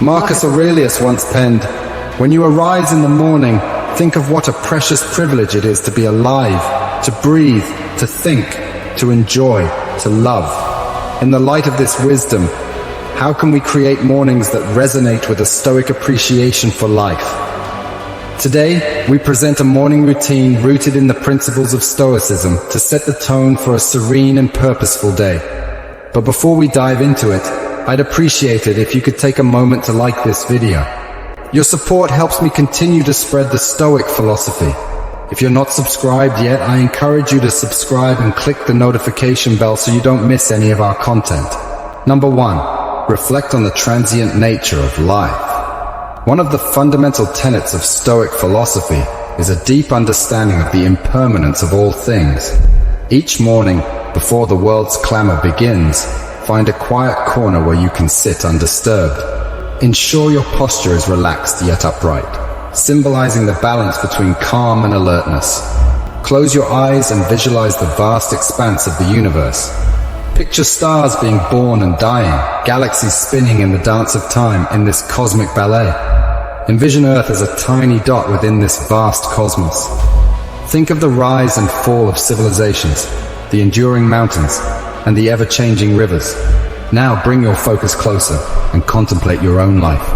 Marcus Aurelius once penned, "When you arise in the morning, think of what a precious privilege it is to be alive, to breathe, to think, to enjoy, to love." In the light of this wisdom, how can we create mornings that resonate with a Stoic appreciation for life? Today, we present a morning routine rooted in the principles of Stoicism to set the tone for a serene and purposeful day. But before we dive into it, I'd appreciate it if you could take a moment to like this video. Your support helps me continue to spread the Stoic philosophy. If you're not subscribed yet, I encourage you to subscribe and click the notification bell so you don't miss any of our content. Number 1. Reflect on the transient nature of life. One of the fundamental tenets of Stoic philosophy is a deep understanding of the impermanence of all things. Each morning, before the world's clamor begins, find a quiet corner where you can sit undisturbed. Ensure your posture is relaxed yet upright, symbolizing the balance between calm and alertness. Close your eyes and visualize the vast expanse of the universe. Picture stars being born and dying, galaxies spinning in the dance of time in this cosmic ballet. Envision Earth as a tiny dot within this vast cosmos. Think of the rise and fall of civilizations, the enduring mountains, and the ever-changing rivers. Now bring your focus closer and contemplate your own life,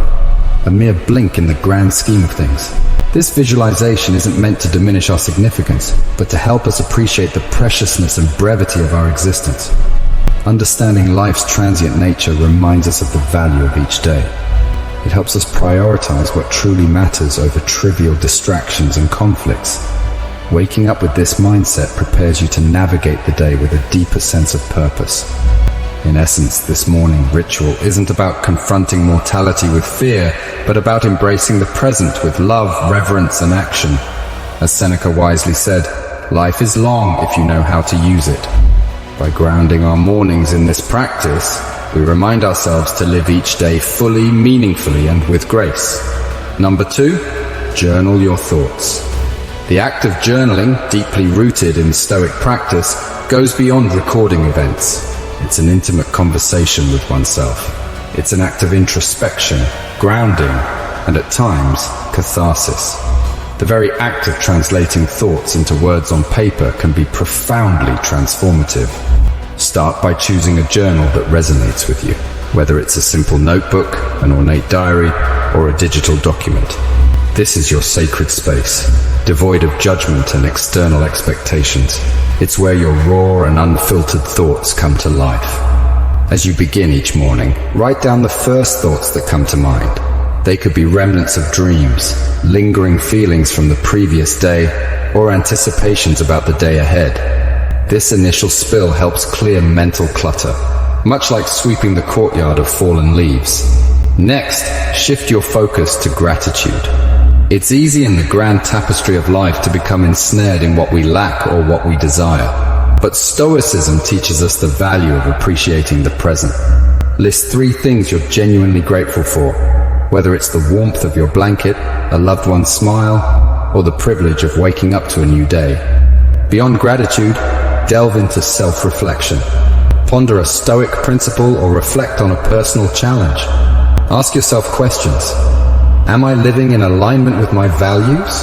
a mere blink in the grand scheme of things. This visualization isn't meant to diminish our significance, but to help us appreciate the preciousness and brevity of our existence. Understanding life's transient nature reminds us of the value of each day. It helps us prioritize what truly matters over trivial distractions and conflicts. Waking up with this mindset prepares you to navigate the day with a deeper sense of purpose. In essence, this morning ritual isn't about confronting mortality with fear, but about embracing the present with love, reverence, and action. As Seneca wisely said, life is long if you know how to use it. By grounding our mornings in this practice, we remind ourselves to live each day fully, meaningfully, and with grace. Number 2, journal your thoughts. The act of journaling, deeply rooted in Stoic practice, goes beyond recording events. It's an intimate conversation with oneself. It's an act of introspection, grounding, and at times, catharsis. The very act of translating thoughts into words on paper can be profoundly transformative. Start by choosing a journal that resonates with you, whether it's a simple notebook, an ornate diary, or a digital document. This is your sacred space, devoid of judgment and external expectations. It's where your raw and unfiltered thoughts come to life. As you begin each morning, write down the first thoughts that come to mind. They could be remnants of dreams, lingering feelings from the previous day, or anticipations about the day ahead. This initial spill helps clear mental clutter, much like sweeping the courtyard of fallen leaves. Next, shift your focus to gratitude. It's easy in the grand tapestry of life to become ensnared in what we lack or what we desire. But Stoicism teaches us the value of appreciating the present. List 3 things you're genuinely grateful for, whether it's the warmth of your blanket, a loved one's smile, or the privilege of waking up to a new day. Beyond gratitude, delve into self-reflection. Ponder a Stoic principle or reflect on a personal challenge. Ask yourself questions. Am I living in alignment with my values?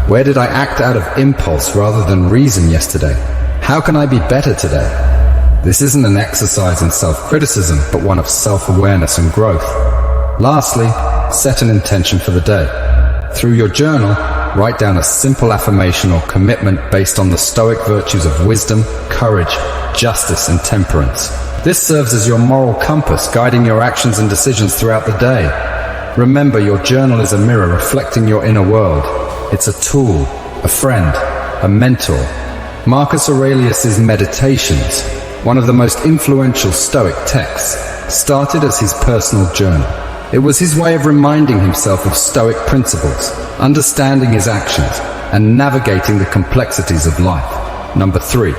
Where did I act out of impulse rather than reason yesterday? How can I be better today? This isn't an exercise in self-criticism, but one of self-awareness and growth. Lastly, set an intention for the day. Through your journal, write down a simple affirmation or commitment based on the Stoic virtues of wisdom, courage, justice, and temperance. This serves as your moral compass, guiding your actions and decisions throughout the day. Remember, your journal is a mirror reflecting your inner world. It's a tool, a friend, a mentor. Marcus Aurelius' Meditations, one of the most influential Stoic texts, started as his personal journal. It was his way of reminding himself of Stoic principles, understanding his actions, and navigating the complexities of life. Number 3,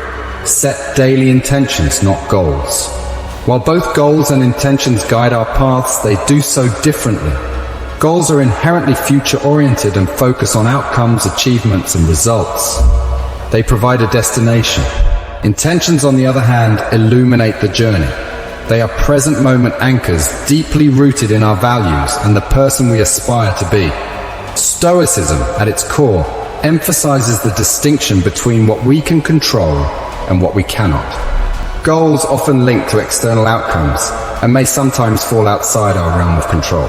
set daily intentions, not goals. While both goals and intentions guide our paths, they do so differently. Goals are inherently future-oriented and focus on outcomes, achievements, and results. They provide a destination. Intentions, on the other hand, illuminate the journey. They are present moment anchors deeply rooted in our values and the person we aspire to be. Stoicism, at its core, emphasizes the distinction between what we can control and what we cannot. Goals often link to external outcomes and may sometimes fall outside our realm of control.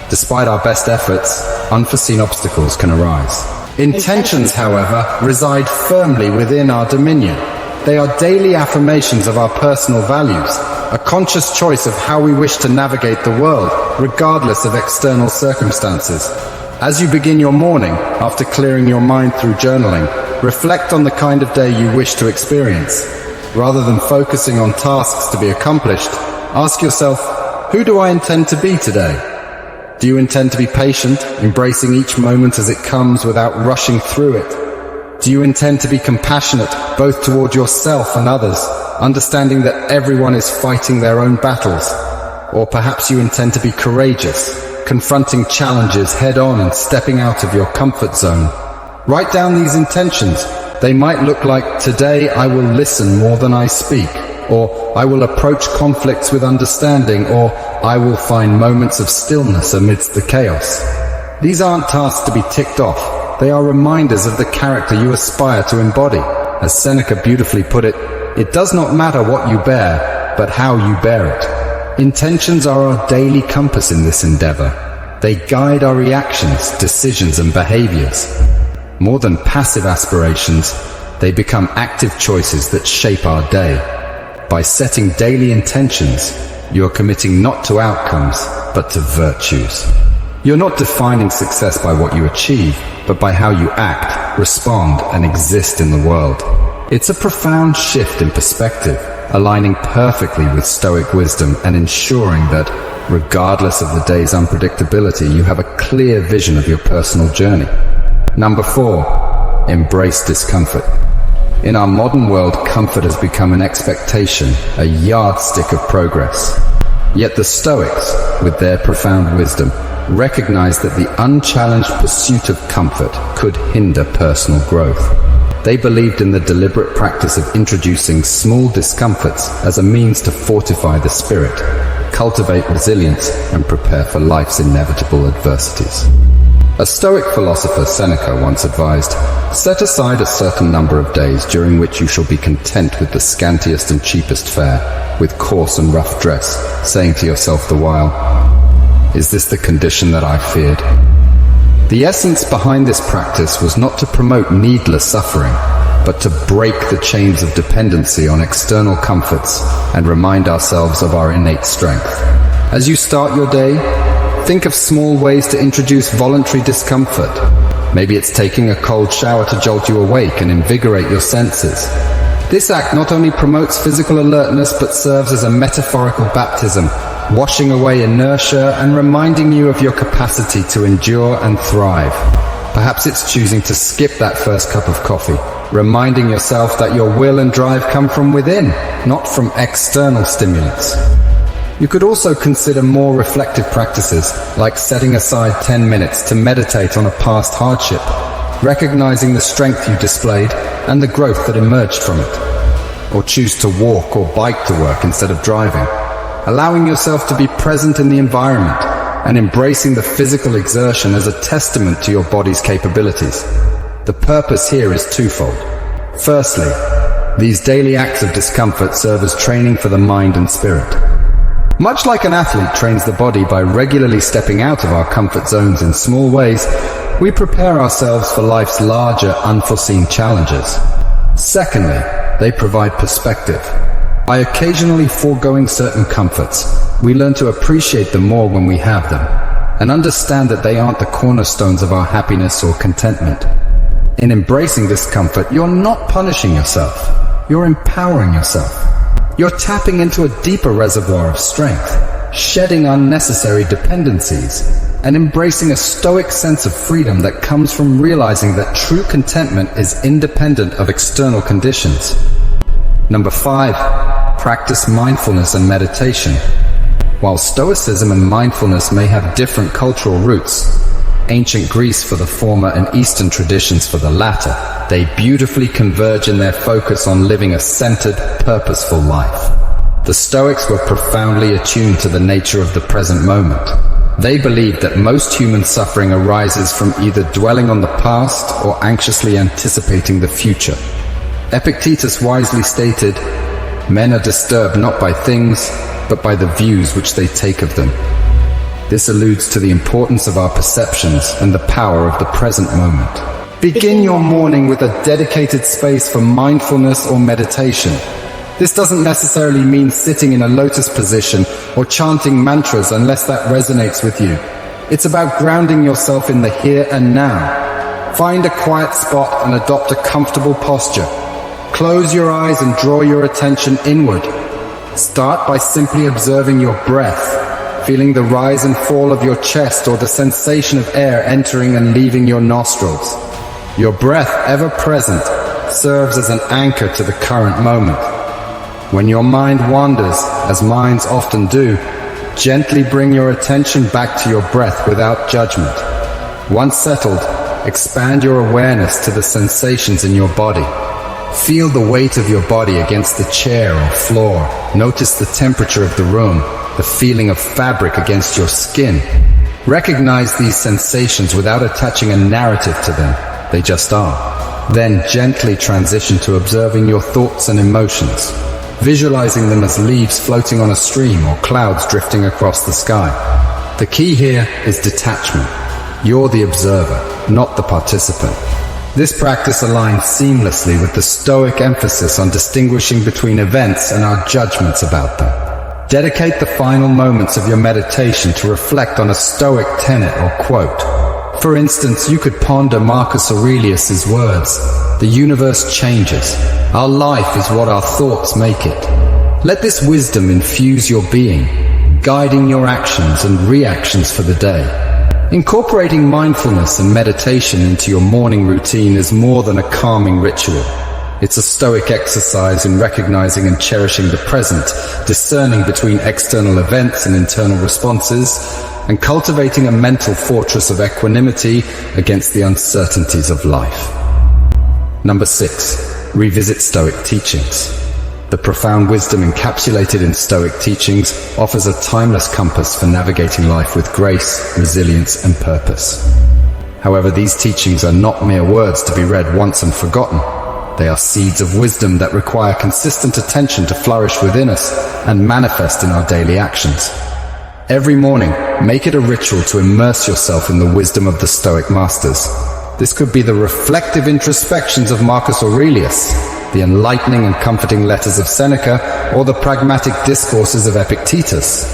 Despite our best efforts, unforeseen obstacles can arise. Intentions, however, reside firmly within our dominion. They are daily affirmations of our personal values, a conscious choice of how we wish to navigate the world, regardless of external circumstances. As you begin your morning, after clearing your mind through journaling, reflect on the kind of day you wish to experience. Rather than focusing on tasks to be accomplished, ask yourself, who do I intend to be today? Do you intend to be patient, embracing each moment as it comes without rushing through it? Do you intend to be compassionate, both toward yourself and others, understanding that everyone is fighting their own battles? Or perhaps you intend to be courageous, confronting challenges head-on and stepping out of your comfort zone. Write down these intentions. They might look like, today I will listen more than I speak, or I will approach conflicts with understanding, or I will find moments of stillness amidst the chaos. These aren't tasks to be ticked off. They are reminders of the character you aspire to embody. As Seneca beautifully put it, it does not matter what you bear, but how you bear it. Intentions are our daily compass in this endeavor. They guide our reactions, decisions, and behaviors. More than passive aspirations, they become active choices that shape our day. By setting daily intentions, you are committing not to outcomes, but to virtues. You're not defining success by what you achieve, but by how you act, respond, and exist in the world. It's a profound shift in perspective, aligning perfectly with Stoic wisdom and ensuring that, regardless of the day's unpredictability, you have a clear vision of your personal journey. Number 4, embrace discomfort. In our modern world, comfort has become an expectation, a yardstick of progress. Yet the Stoics, with their profound wisdom, recognized that the unchallenged pursuit of comfort could hinder personal growth. They believed in the deliberate practice of introducing small discomforts as a means to fortify the spirit, cultivate resilience, and prepare for life's inevitable adversities. A Stoic philosopher, Seneca, once advised, set aside a certain number of days during which you shall be content with the scantiest and cheapest fare, with coarse and rough dress, saying to yourself the while, is this the condition that I feared? The essence behind this practice was not to promote needless suffering, but to break the chains of dependency on external comforts and remind ourselves of our innate strength. As you start your day, think of small ways to introduce voluntary discomfort. Maybe it's taking a cold shower to jolt you awake and invigorate your senses. This act not only promotes physical alertness but serves as a metaphorical baptism, washing away inertia and reminding you of your capacity to endure and thrive. Perhaps it's choosing to skip that first cup of coffee, reminding yourself that your will and drive come from within, not from external stimulants. You could also consider more reflective practices, like setting aside 10 minutes to meditate on a past hardship, recognizing the strength you displayed and the growth that emerged from it. Or choose to walk or bike to work instead of driving, allowing yourself to be present in the environment and embracing the physical exertion as a testament to your body's capabilities. The purpose here is twofold. Firstly, these daily acts of discomfort serve as training for the mind and spirit. Much like an athlete trains the body by regularly stepping out of our comfort zones in small ways, we prepare ourselves for life's larger, unforeseen challenges. Secondly, they provide perspective. By occasionally foregoing certain comforts, we learn to appreciate them more when we have them, and understand that they aren't the cornerstones of our happiness or contentment. In embracing discomfort, you're not punishing yourself. You're empowering yourself. You're tapping into a deeper reservoir of strength, shedding unnecessary dependencies, and embracing a Stoic sense of freedom that comes from realizing that true contentment is independent of external conditions. Number 5, practice mindfulness and meditation. While Stoicism and mindfulness may have different cultural roots, ancient Greece for the former and Eastern traditions for the latter, they beautifully converge in their focus on living a centered, purposeful life. The Stoics were profoundly attuned to the nature of the present moment. They believed that most human suffering arises from either dwelling on the past or anxiously anticipating the future. Epictetus wisely stated, "Men are disturbed not by things, but by the views which they take of them." This alludes to the importance of our perceptions and the power of the present moment. Begin your morning with a dedicated space for mindfulness or meditation. This doesn't necessarily mean sitting in a lotus position or chanting mantras unless that resonates with you. It's about grounding yourself in the here and now. Find a quiet spot and adopt a comfortable posture. Close your eyes and draw your attention inward. Start by simply observing your breath, feeling the rise and fall of your chest or the sensation of air entering and leaving your nostrils. Your breath, ever present, serves as an anchor to the current moment. When your mind wanders, as minds often do, gently bring your attention back to your breath without judgment. Once settled, expand your awareness to the sensations in your body. Feel the weight of your body against the chair or floor. Notice the temperature of the room, the feeling of fabric against your skin. Recognize these sensations without attaching a narrative to them. They just are. Then gently transition to observing your thoughts and emotions, visualizing them as leaves floating on a stream or clouds drifting across the sky. The key here is detachment. You're the observer, not the participant. This practice aligns seamlessly with the Stoic emphasis on distinguishing between events and our judgments about them. Dedicate the final moments of your meditation to reflect on a Stoic tenet or quote. For instance, you could ponder Marcus Aurelius's words, "The universe changes. Our life is what our thoughts make it." Let this wisdom infuse your being, guiding your actions and reactions for the day. Incorporating mindfulness and meditation into your morning routine is more than a calming ritual. It's a Stoic exercise in recognizing and cherishing the present, discerning between external events and internal responses, and cultivating a mental fortress of equanimity against the uncertainties of life. Number 6. Revisit Stoic teachings. The profound wisdom encapsulated in Stoic teachings offers a timeless compass for navigating life with grace, resilience, and purpose. However, these teachings are not mere words to be read once and forgotten. They are seeds of wisdom that require consistent attention to flourish within us and manifest in our daily actions. Every morning, make it a ritual to immerse yourself in the wisdom of the Stoic masters. This could be the reflective introspections of Marcus Aurelius, the enlightening and comforting letters of Seneca, or the pragmatic discourses of Epictetus.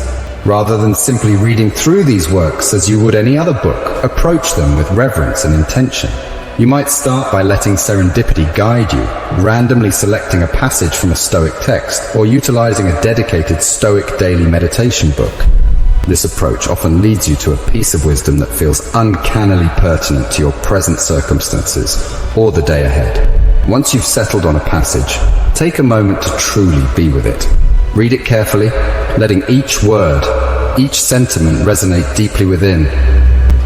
Rather than simply reading through these works as you would any other book, approach them with reverence and intention. You might start by letting serendipity guide you, randomly selecting a passage from a Stoic text, or utilizing a dedicated Stoic daily meditation book. This approach often leads you to a piece of wisdom that feels uncannily pertinent to your present circumstances or the day ahead. Once you've settled on a passage, take a moment to truly be with it. Read it carefully, letting each word, each sentiment resonate deeply within.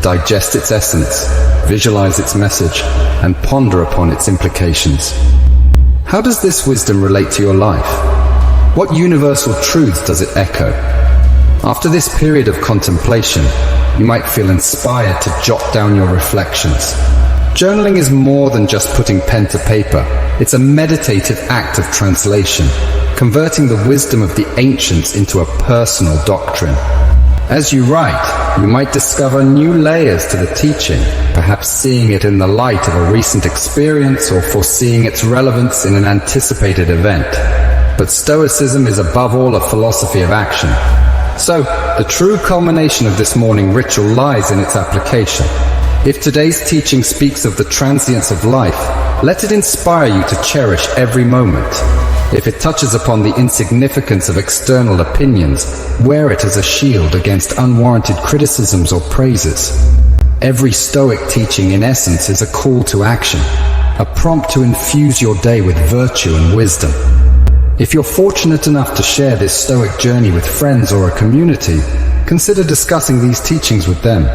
Digest its essence, visualize its message, and ponder upon its implications. How does this wisdom relate to your life? What universal truths does it echo? After this period of contemplation, you might feel inspired to jot down your reflections. Journaling is more than just putting pen to paper. It's a meditative act of translation, converting the wisdom of the ancients into a personal doctrine. As you write, you might discover new layers to the teaching, perhaps seeing it in the light of a recent experience or foreseeing its relevance in an anticipated event. But Stoicism is above all a philosophy of action. So, the true culmination of this morning ritual lies in its application. If today's teaching speaks of the transience of life, let it inspire you to cherish every moment. If it touches upon the insignificance of external opinions, wear it as a shield against unwarranted criticisms or praises. Every Stoic teaching in essence is a call to action, a prompt to infuse your day with virtue and wisdom. If you're fortunate enough to share this Stoic journey with friends or a community, consider discussing these teachings with them.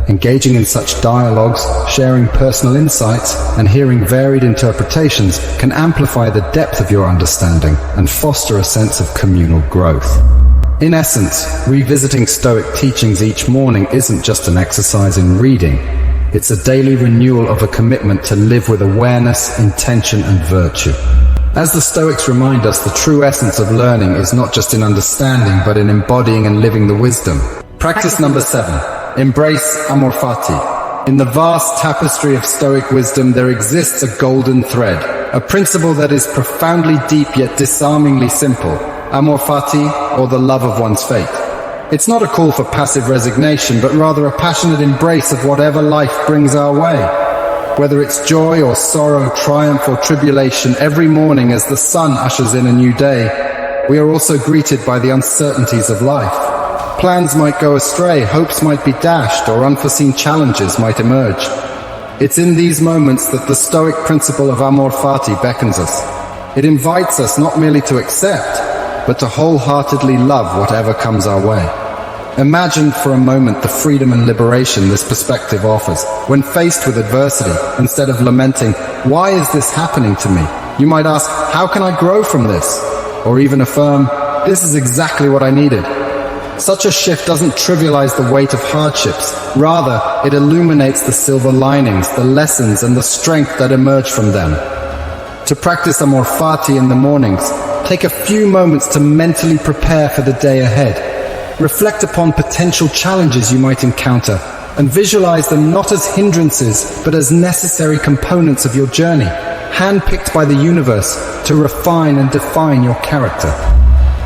Engaging in such dialogues, sharing personal insights, and hearing varied interpretations can amplify the depth of your understanding and foster a sense of communal growth. In essence, revisiting Stoic teachings each morning isn't just an exercise in reading. It's a daily renewal of a commitment to live with awareness, intention, and virtue. As the Stoics remind us, the true essence of learning is not just in understanding, but in embodying and living the wisdom. Practice number 7. Embrace Amor Fati. In the vast tapestry of Stoic wisdom, there exists a golden thread, a principle that is profoundly deep yet disarmingly simple. Amor Fati, or the love of one's fate. It's not a call for passive resignation, but rather a passionate embrace of whatever life brings our way. Whether it's joy or sorrow, triumph or tribulation, every morning as the sun ushers in a new day, we are also greeted by the uncertainties of life. Plans might go astray, hopes might be dashed, or unforeseen challenges might emerge. It's in these moments that the Stoic principle of Amor Fati beckons us. It invites us not merely to accept, but to wholeheartedly love whatever comes our way. Imagine for a moment the freedom and liberation this perspective offers. When faced with adversity, instead of lamenting, "Why is this happening to me?" you might ask, "How can I grow from this?" Or even affirm, "This is exactly what I needed." Such a shift doesn't trivialize the weight of hardships. Rather, it illuminates the silver linings, the lessons, and the strength that emerge from them. To practice Amor Fati in the mornings, take a few moments to mentally prepare for the day ahead. Reflect upon potential challenges you might encounter, and visualize them not as hindrances, but as necessary components of your journey, handpicked by the universe to refine and define your character.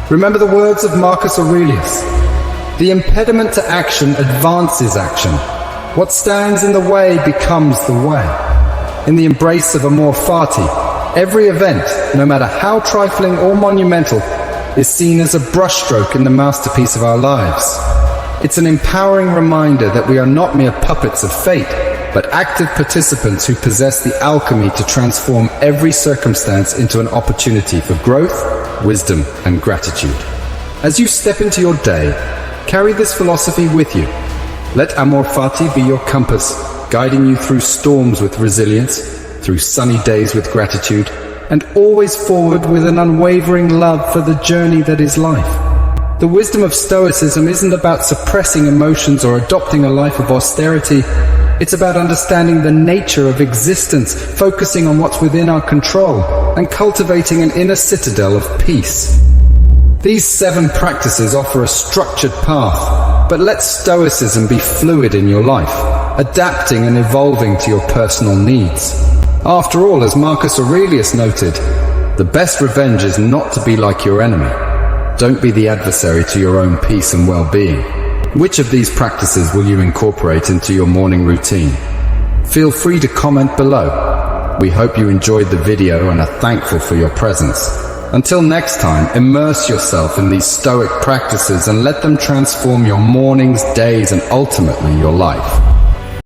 Remember the words of Marcus Aurelius: "The impediment to action advances action. What stands in the way becomes the way." In the embrace of Amor Fati, every event, no matter how trifling or monumental, is seen as a brushstroke in the masterpiece of our lives. It's an empowering reminder that we are not mere puppets of fate, but active participants who possess the alchemy to transform every circumstance into an opportunity for growth, wisdom, and gratitude. As you step into your day, carry this philosophy with you. Let Amor Fati be your compass, guiding you through storms with resilience, through sunny days with gratitude, and always forward with an unwavering love for the journey that is life. The wisdom of Stoicism isn't about suppressing emotions or adopting a life of austerity. It's about understanding the nature of existence, focusing on what's within our control, and cultivating an inner citadel of peace. These 7 practices offer a structured path, but let Stoicism be fluid in your life, adapting and evolving to your personal needs. After all, as Marcus Aurelius noted, the best revenge is not to be like your enemy. Don't be the adversary to your own peace and well-being. Which of these practices will you incorporate into your morning routine? Feel free to comment below. We hope you enjoyed the video and are thankful for your presence. Until next time, immerse yourself in these Stoic practices and let them transform your mornings, days, and ultimately your life.